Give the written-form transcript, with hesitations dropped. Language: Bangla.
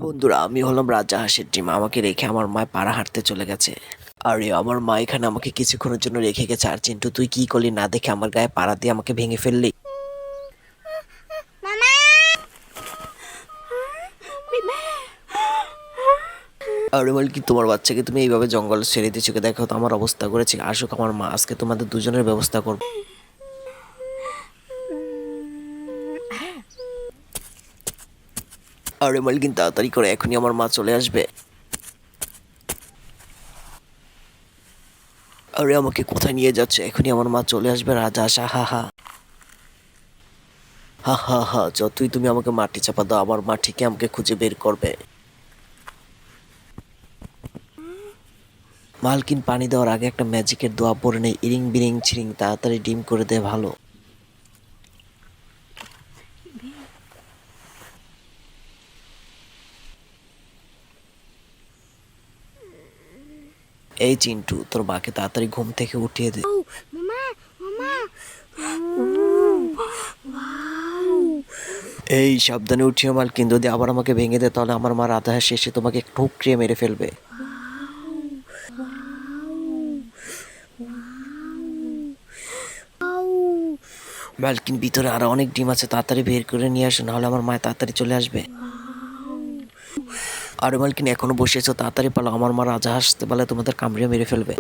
বন্ধুরা, আমি হলাম রাজা হাঁসের ডিম। আমাকে রেখে আমার মা পাড়া হাঁটতে চলে গেছে। আরে আমার মা এখানে আমাকে কিছুক্ষণের জন্য রেখে গেছে। আর চিন্টু, তুই কি করলি? না দেখে আমার গায়ে পাড়া দিয়ে আমাকে ভেঙে ফেললি। মামা! আরে বল কি, তোমার বাচ্চাকে তুমি এইভাবে জঙ্গলে ছেড়ে দিচ্ছ? দেখো তো আমার অবস্থা করেছি। আসুক আমার মা, আজকে তোমাদের দুজনের ব্যবস্থা করবো। আরে মালকিন, তাড়াতাড়ি করে, এখনই আমার মা চলে আসবে। আরে আমাকে কোথায় নিয়ে যাচ্ছে? এখনই আমার মা চলে আসবে। রাজা আসা, হা হা হা হা হা। যতই তুমি আমাকে মাটি চাপা দাও, আমার মা ঠিকই আমাকে খুঁজে বের করবে। মালকিন, পানি দেওয়ার আগে একটা ম্যাজিকের দোয়া পড়ে নেই। ইরিং বিরিং ছিরিং, তাড়াতাড়ি ডিম করে দে ভালো। এই চিন্টু, তোর মাকে তাড়াতাড়ি ঘুম থেকে উঠিয়ে দে। মামা! মামা! এই সাবধানে উঠিও মালকিন, যদি আবার আমাকে ভেঙে দেয় তাহলে আমার মা রাধা শেষে তোমাকে ঠুকরিয়ে মেরে ফেলবে। মালকিন, ভিতরে আরো অনেক ডিম আছে, তাড়াতাড়ি বের করে নিয়ে আসো, নাহলে আমার মা তাড়াতাড়ি চলে আসবে। আরে মালকিন, এখনো বসে আছো? তাড়াতাড়ি পালো, আমার মা রাজা হাসতে পারলে তোমাদের কামড়িয়ে মেরে ফেলবে।